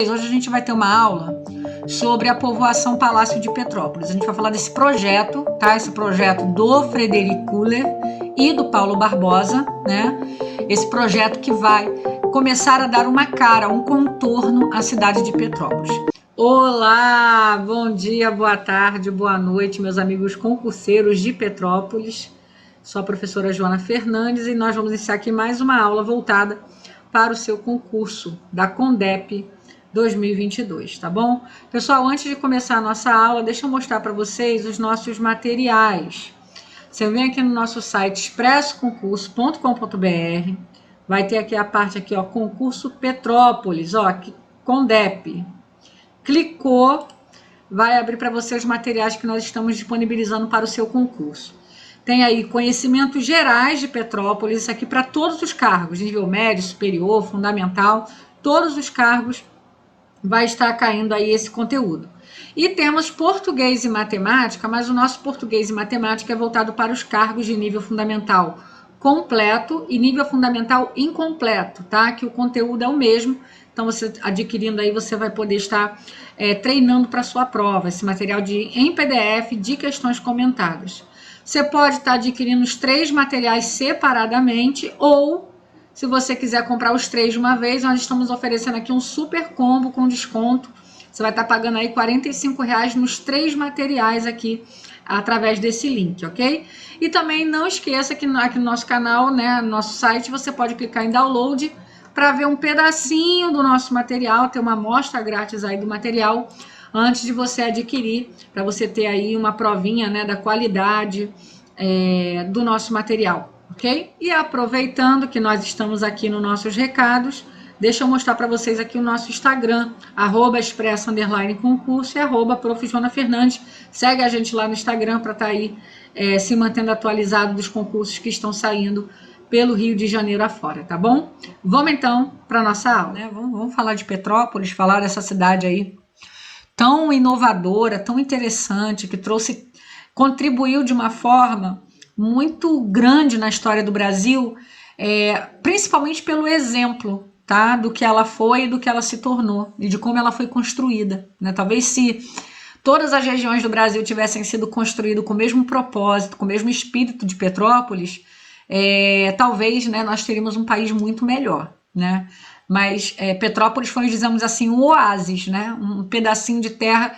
Hoje a gente vai ter uma aula sobre a povoação Palácio de Petrópolis. A gente vai falar desse projeto, tá? Esse projeto do Frederic Kuller e do Paulo Barbosa, né? Esse projeto que vai começar a dar uma cara, um contorno à cidade de Petrópolis. Olá, bom dia, boa tarde, boa noite, meus amigos concurseiros de Petrópolis. Sou a professora Joana Fernandes e nós vamos iniciar aqui mais uma aula voltada para o seu concurso da CONDEP 2022, tá bom? Pessoal, antes de começar a nossa aula, deixa eu mostrar para vocês os nossos materiais. Você vem aqui no nosso site expressoconcurso.com.br, vai ter aqui a parte aqui, ó, concurso Petrópolis, ó, aqui, CONDEP. Clicou, vai abrir para você os materiais que nós estamos disponibilizando para o seu concurso. Tem aí conhecimentos gerais de Petrópolis, isso aqui para todos os cargos, nível médio, superior, fundamental, todos os cargos vai estar caindo aí esse conteúdo. E temos português e matemática, mas o nosso português e matemática é voltado para os cargos de nível fundamental completo e nível fundamental incompleto, tá? Que o conteúdo é o mesmo, então você adquirindo aí, você vai poder estar treinando para a sua prova, esse material em PDF de questões comentadas. Você pode estar adquirindo os 3 materiais separadamente ou, se você quiser comprar os 3 de uma vez, nós estamos oferecendo aqui um super combo com desconto. Você vai estar pagando aí R$45 nos 3 materiais aqui, através desse link, ok? E também não esqueça que aqui no nosso canal, né, no nosso site, você pode clicar em download para ver um pedacinho do nosso material, ter uma amostra grátis aí do material, antes de você adquirir, para você ter aí uma provinha, né, da qualidade do nosso material. Ok? E aproveitando que nós estamos aqui nos nossos recados, deixa eu mostrar para vocês aqui o nosso Instagram, @expresso_concurso e @prof.joanafernandes. Segue a gente lá no Instagram para estar aí se mantendo atualizado dos concursos que estão saindo pelo Rio de Janeiro afora, tá bom? Vamos então para a nossa aula, né? Vamos falar de Petrópolis, falar dessa cidade aí tão inovadora, tão interessante, que contribuiu de uma forma muito grande na história do Brasil, principalmente pelo exemplo, tá, do que ela foi e do que ela se tornou, e de como ela foi construída, né? Talvez se todas as regiões do Brasil tivessem sido construídas com o mesmo propósito, com o mesmo espírito de Petrópolis, talvez, né, nós teríamos um país muito melhor, né? Mas Petrópolis foi, dizemos assim, um oásis, né? Um pedacinho de terra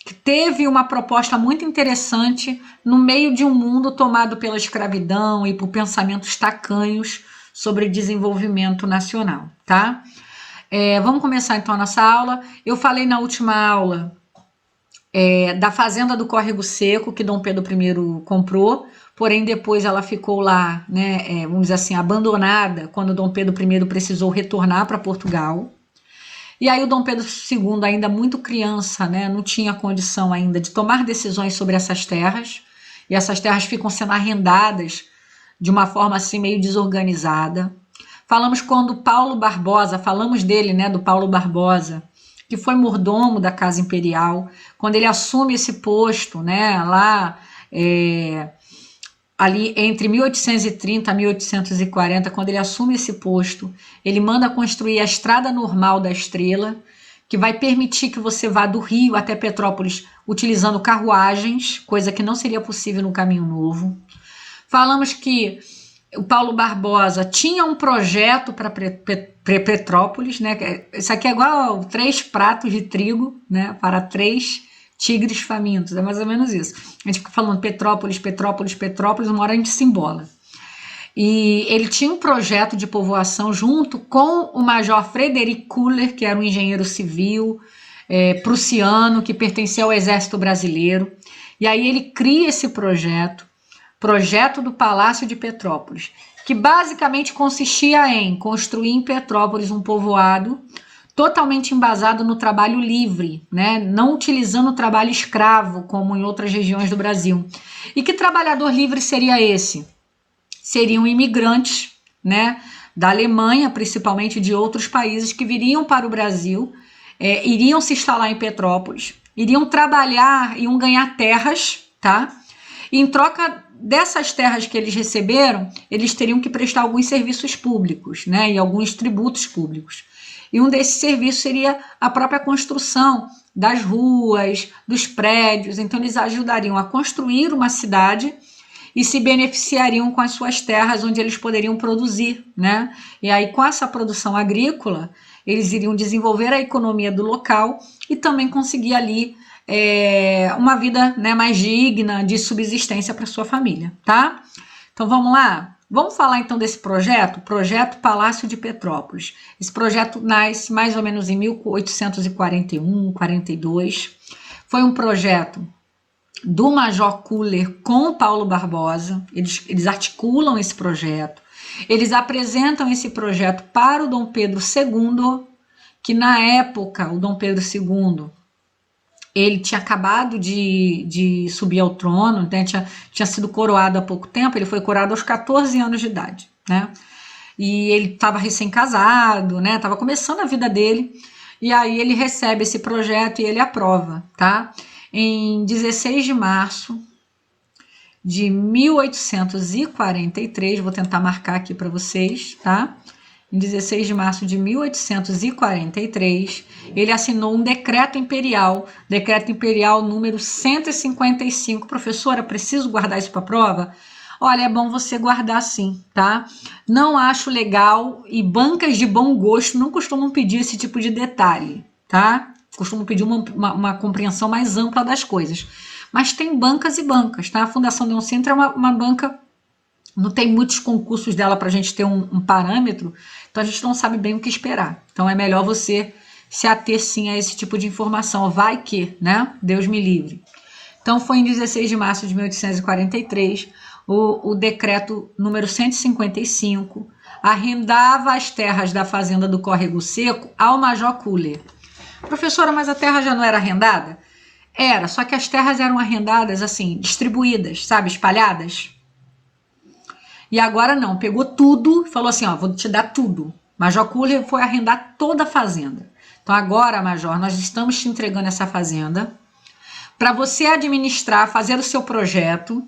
que teve uma proposta muito interessante no meio de um mundo tomado pela escravidão e por pensamentos tacanhos sobre desenvolvimento nacional, tá? Vamos começar então a nossa aula. Eu falei na última aula da fazenda do Córrego Seco, que Dom Pedro I comprou, porém depois ela ficou lá, né, vamos dizer assim, abandonada, quando Dom Pedro I precisou retornar para Portugal. E aí o Dom Pedro II, ainda muito criança, né, não tinha condição ainda de tomar decisões sobre essas terras, e essas terras ficam sendo arrendadas de uma forma assim meio desorganizada. Falamos quando Paulo Barbosa, falamos dele, né, do Paulo Barbosa, que foi mordomo da Casa Imperial, quando ele assume esse posto, né, lá ali entre 1830 e 1840, quando ele assume esse posto, ele manda construir a Estrada Normal da Estrela, que vai permitir que você vá do Rio até Petrópolis utilizando carruagens, coisa que não seria possível no Caminho Novo. Falamos que o Paulo Barbosa tinha um projeto para Petrópolis, né? Isso aqui é igual 3 pratos de trigo, né, para 3 tigres famintos, é mais ou menos isso. A gente fica falando Petrópolis, Petrópolis, Petrópolis, uma hora a gente se embola. E ele tinha um projeto de povoação junto com o Major Frederic Kuller, que era um engenheiro civil prussiano, que pertencia ao Exército Brasileiro. E aí ele cria esse projeto do Palácio de Petrópolis, que basicamente consistia em construir em Petrópolis um povoado totalmente embasado no trabalho livre, né? Não utilizando o trabalho escravo, como em outras regiões do Brasil. E que trabalhador livre seria esse? Seriam imigrantes, né, da Alemanha, principalmente de outros países, que viriam para o Brasil, iriam se instalar em Petrópolis, iriam trabalhar, iam ganhar terras, tá? E em troca dessas terras que eles receberam, eles teriam que prestar alguns serviços públicos, né, e alguns tributos públicos. E um desses serviços seria a própria construção das ruas, dos prédios. Então, eles ajudariam a construir uma cidade e se beneficiariam com as suas terras onde eles poderiam produzir, né? E aí, com essa produção agrícola, eles iriam desenvolver a economia do local e também conseguir ali uma vida, né, mais digna de subsistência para sua família, tá? Então vamos lá? Vamos falar então desse projeto, Projeto Palácio de Petrópolis. Esse projeto nasce mais ou menos em 1841, 42. Foi um projeto do Major Kuller com Paulo Barbosa. Eles articulam esse projeto. Eles apresentam esse projeto para o Dom Pedro II, que na época o Dom Pedro II ele tinha acabado de subir ao trono, né? tinha sido coroado há pouco tempo, ele foi coroado aos 14 anos de idade, né? E ele estava recém-casado, né? Estava começando a vida dele, e aí ele recebe esse projeto e ele aprova, tá? Em 16 de março de 1843, vou tentar marcar aqui para vocês, tá? Em 16 de março de 1843, ele assinou um decreto imperial número 155. Professora, preciso guardar isso para prova? Olha, é bom você guardar sim, tá? Não acho legal e bancas de bom gosto não costumam pedir esse tipo de detalhe, tá? Costumam pedir uma compreensão mais ampla das coisas. Mas tem bancas e bancas, tá? A Fundação Leon Sintra é uma banca, não tem muitos concursos dela para a gente ter um parâmetro, então a gente não sabe bem o que esperar. Então é melhor você se ater sim a esse tipo de informação. Vai que, né? Deus me livre. Então foi em 16 de março de 1843, o decreto número 155 arrendava as terras da fazenda do Córrego Seco ao Major Kuller. Professora, mas a terra já não era arrendada? Era, só que as terras eram arrendadas assim, distribuídas, sabe, espalhadas. E agora não, pegou tudo, falou assim, ó, vou te dar tudo. Major Kuller foi arrendar toda a fazenda. Então agora, Major, nós estamos te entregando essa fazenda para você administrar, fazer o seu projeto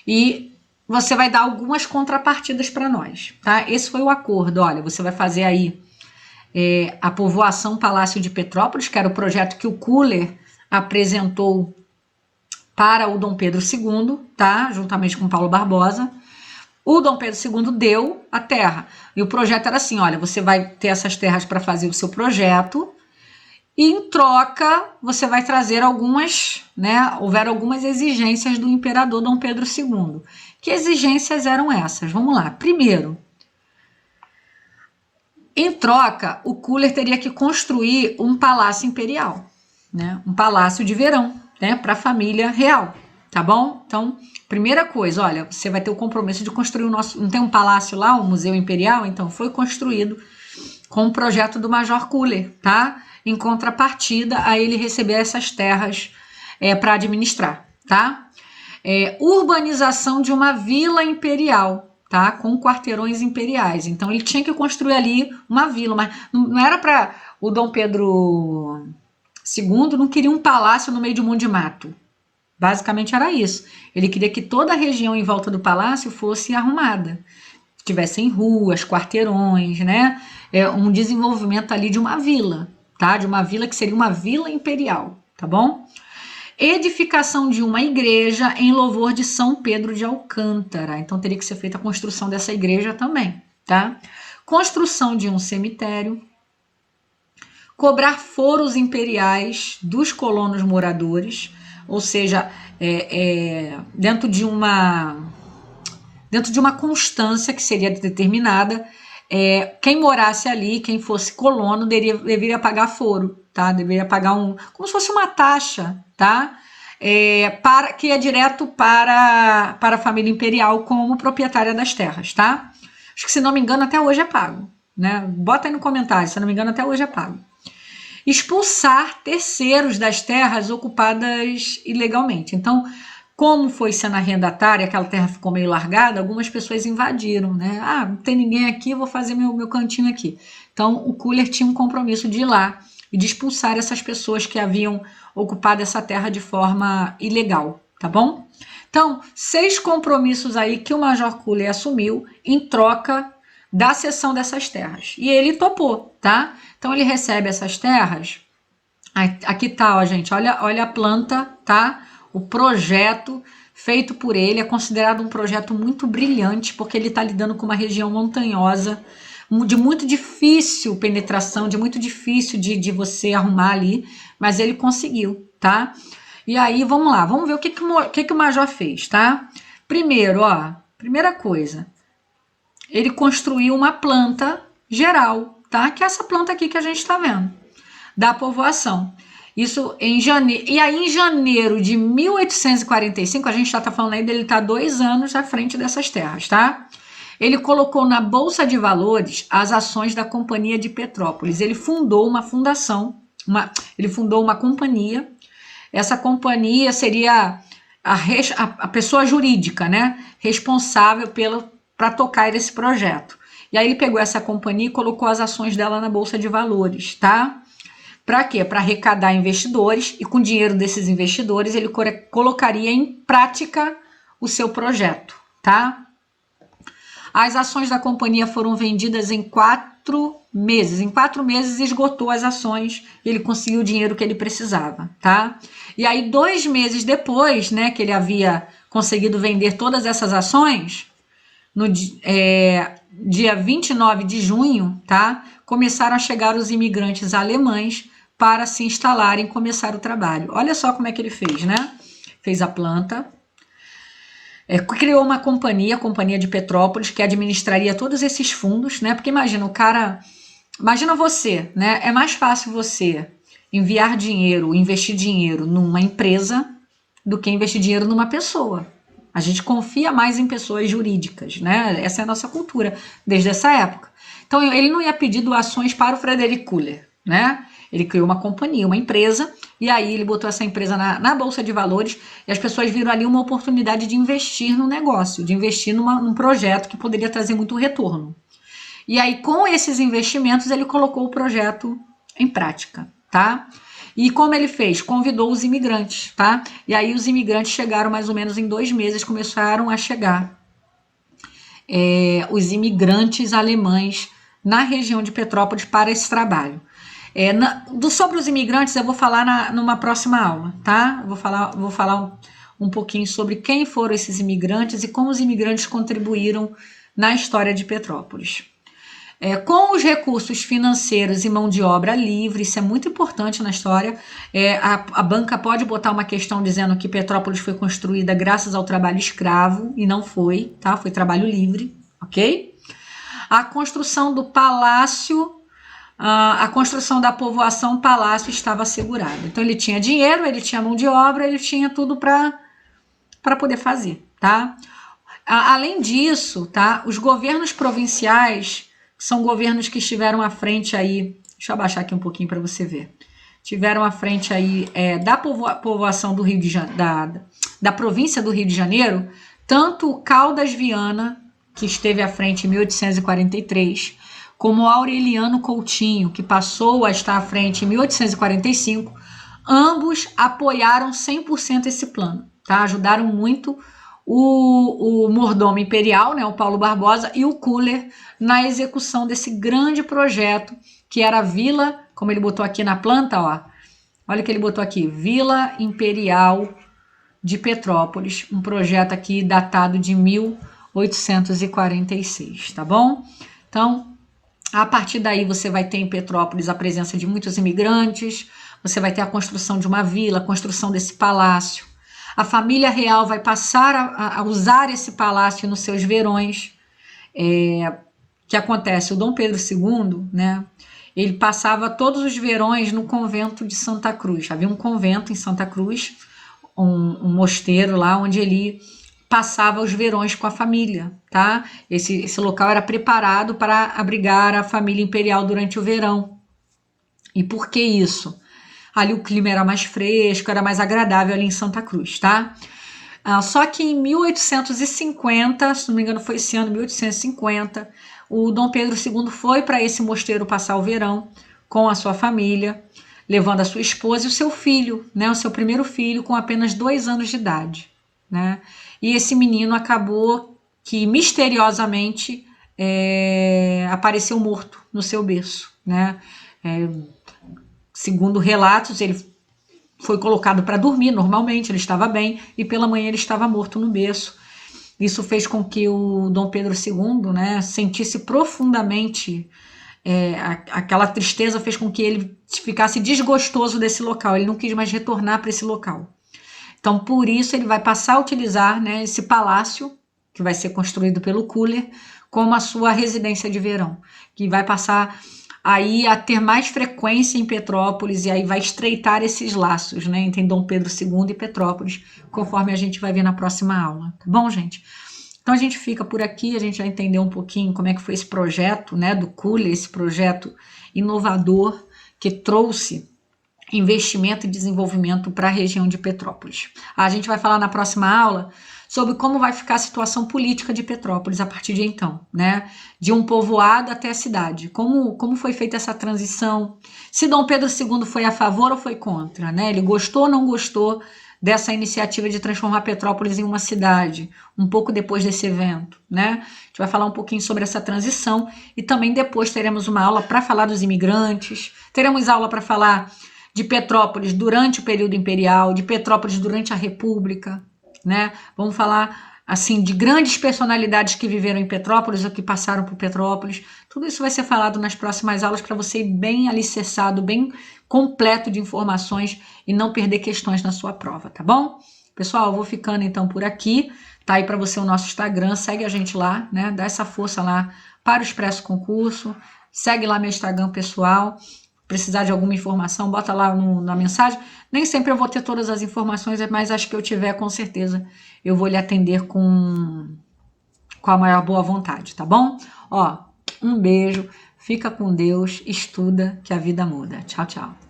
e você vai dar algumas contrapartidas para nós, tá? Esse foi o acordo. Olha, você vai fazer aí a povoação Palácio de Petrópolis, que era o projeto que o Kuller apresentou para o Dom Pedro II, tá? Juntamente com Paulo Barbosa. O Dom Pedro II deu a terra. E o projeto era assim, olha, você vai ter essas terras para fazer o seu projeto e em troca você vai trazer algumas, né? Houveram algumas exigências do imperador Dom Pedro II. Que exigências eram essas? Vamos lá. Primeiro, em troca, o Kuller teria que construir um palácio imperial, né? Um palácio de verão, né? Para a família real, tá bom? Então, primeira coisa, olha, você vai ter o compromisso de construir o nosso... Não tem um palácio lá, um museu imperial? Então, foi construído com o projeto do Major Kuller, tá? Em contrapartida a ele receber essas terras para administrar, tá? Urbanização de uma vila imperial, tá? Com quarteirões imperiais. Então, ele tinha que construir ali uma vila, mas não era para... O Dom Pedro II não queria um palácio no meio de um monte de mato. Basicamente era isso. Ele queria que toda a região em volta do palácio fosse arrumada. Tivessem ruas, quarteirões, né? Um desenvolvimento ali de uma vila, tá? De uma vila que seria uma vila imperial, tá bom? Edificação de uma igreja em louvor de São Pedro de Alcântara. Então teria que ser feita a construção dessa igreja também, tá? Construção de um cemitério. Cobrar foros imperiais dos colonos moradores, ou seja, dentro de uma constância que seria determinada, quem morasse ali, quem fosse colono, deveria pagar foro, tá? Deveria pagar como se fosse uma taxa, tá? Que é direto para a família imperial como proprietária das terras, tá? Acho que, se não me engano, até hoje é pago, né? Bota aí no comentário, se não me engano, até hoje é pago. Expulsar terceiros das terras ocupadas ilegalmente. Então, como foi sendo arrendatária, aquela terra ficou meio largada, algumas pessoas invadiram, né? Ah, não tem ninguém aqui, vou fazer meu cantinho aqui. Então, o Kuller tinha um compromisso de ir lá e de expulsar essas pessoas que haviam ocupado essa terra de forma ilegal, tá bom? Então, 6 compromissos aí que o Major Kuller assumiu em troca da cessão dessas terras. E ele topou, tá? Então ele recebe essas terras. Aqui tá, ó, gente, olha a planta, tá? O projeto feito por ele é considerado um projeto muito brilhante, porque ele está lidando com uma região montanhosa, de muito difícil penetração, de muito difícil de você arrumar ali, mas ele conseguiu, tá? E aí, vamos lá, vamos ver o que o Major fez, tá? Primeiro, ó, primeira coisa, ele construiu uma planta geral, tá? Que é essa planta aqui que a gente está vendo, da povoação. Isso em janeiro. E aí, em janeiro de 1845, a gente já está falando aí dele estar 2 anos à frente dessas terras, tá? Ele colocou na Bolsa de Valores as ações da Companhia de Petrópolis. Ele fundou uma fundação, ele fundou uma companhia. Essa companhia seria a pessoa jurídica, né? Responsável para tocar esse projeto. E aí ele pegou essa companhia e colocou as ações dela na Bolsa de Valores, tá? Para quê? Para arrecadar investidores, e com o dinheiro desses investidores ele colocaria em prática o seu projeto, tá? As ações da companhia foram vendidas em 4 meses. Em 4 meses esgotou as ações e ele conseguiu o dinheiro que ele precisava, tá? E aí 2 meses depois, né, que ele havia conseguido vender todas essas ações, no dia 29 de junho, tá? Começaram a chegar os imigrantes alemães para se instalarem e começar o trabalho. Olha só como é que ele fez, né? Fez a planta, criou uma companhia, a Companhia de Petrópolis, que administraria todos esses fundos, né? Porque imagina, imagina você, né? É mais fácil você enviar dinheiro, investir dinheiro numa empresa do que investir dinheiro numa pessoa. A gente confia mais em pessoas jurídicas, né? Essa é a nossa cultura desde essa época. Então ele não ia pedir doações para o Frederick Kuller, né? Ele criou uma companhia, uma empresa, e aí ele botou essa empresa na Bolsa de Valores, e as pessoas viram ali uma oportunidade de investir no negócio, de investir num projeto que poderia trazer muito retorno. E aí, com esses investimentos, ele colocou o projeto em prática, tá? E como ele fez? Convidou os imigrantes, tá? E aí os imigrantes chegaram mais ou menos em 2 meses, começaram a chegar os imigrantes alemães na região de Petrópolis para esse trabalho. Sobre os imigrantes eu vou falar numa próxima aula, tá? Vou falar um pouquinho sobre quem foram esses imigrantes e como os imigrantes contribuíram na história de Petrópolis. Com os recursos financeiros e mão de obra livre, isso é muito importante na história. A banca pode botar uma questão dizendo que Petrópolis foi construída graças ao trabalho escravo, e não foi, tá? Foi trabalho livre, ok? A construção do palácio, a construção da povoação palácio estava assegurada. Então ele tinha dinheiro, ele tinha mão de obra, ele tinha tudo para poder fazer, tá? Além disso, tá? Os governos provinciais são governos que estiveram à frente aí, deixa eu abaixar aqui um pouquinho para você ver, tiveram à frente aí da povoação do Rio de Janeiro, da província do Rio de Janeiro, tanto o Caldas Viana, que esteve à frente em 1843, como Aureliano Coutinho, que passou a estar à frente em 1845, ambos apoiaram 100% esse plano, tá? Ajudaram muito o mordomo imperial, né, o Paulo Barbosa, e o Kuller na execução desse grande projeto, que era a Vila, como ele botou aqui na planta, ó, olha o que ele botou aqui, Vila Imperial de Petrópolis, um projeto aqui datado de 1846, tá bom? Então, a partir daí você vai ter em Petrópolis a presença de muitos imigrantes, você vai ter a construção de uma vila, a construção desse palácio. A família real vai passar a usar esse palácio nos seus verões. Que acontece? O Dom Pedro II, né, ele passava todos os verões no convento de Santa Cruz. Havia um convento em Santa Cruz, um mosteiro lá, onde ele passava os verões com a família, tá? Esse local era preparado para abrigar a família imperial durante o verão. E por que isso? Ali o clima era mais fresco, era mais agradável ali em Santa Cruz, tá? Só que em 1850, se não me engano foi esse ano, 1850, o Dom Pedro II foi para esse mosteiro passar o verão com a sua família, levando a sua esposa e o seu filho, né? O seu primeiro filho, com apenas 2 anos de idade, né? E esse menino acabou que misteriosamente apareceu morto no seu berço, né? Segundo relatos, ele foi colocado para dormir normalmente, ele estava bem, e pela manhã ele estava morto no berço. Isso fez com que o Dom Pedro II, né, sentisse profundamente aquela tristeza, fez com que ele ficasse desgostoso desse local, ele não quis mais retornar para esse local. Então, por isso, ele vai passar a utilizar, né, esse palácio, que vai ser construído pelo Culler, como a sua residência de verão, que vai passar aí a ter mais frequência em Petrópolis, e aí vai estreitar esses laços, né, entre Dom Pedro II e Petrópolis, conforme a gente vai ver na próxima aula, tá bom, gente? Então a gente fica por aqui, a gente já entendeu um pouquinho como é que foi esse projeto, né, do Culler, esse projeto inovador que trouxe investimento e desenvolvimento para a região de Petrópolis. A gente vai falar na próxima aula sobre como vai ficar a situação política de Petrópolis a partir de então, né? De um povoado até a cidade. Como foi feita essa transição? Se Dom Pedro II foi a favor ou foi contra, né? Ele gostou ou não gostou dessa iniciativa de transformar Petrópolis em uma cidade, um pouco depois desse evento, né? A gente vai falar um pouquinho sobre essa transição e também depois teremos uma aula para falar dos imigrantes, teremos aula para falar de Petrópolis durante o período imperial, de Petrópolis durante a República, né? Vamos falar assim de grandes personalidades que viveram em Petrópolis ou que passaram por Petrópolis. Tudo isso vai ser falado nas próximas aulas para você ir bem alicerçado, bem completo de informações e não perder questões na sua prova, tá bom? Pessoal, eu vou ficando então por aqui. Tá aí para você o nosso Instagram, segue a gente lá, né? Dá essa força lá para o Expresso Concurso. Segue lá meu Instagram pessoal. Precisar de alguma informação, bota lá na mensagem. Nem sempre eu vou ter todas as informações, mas acho que eu tiver, com certeza, eu vou lhe atender com a maior boa vontade, tá bom? Ó, um beijo, fica com Deus, estuda que a vida muda. Tchau, tchau.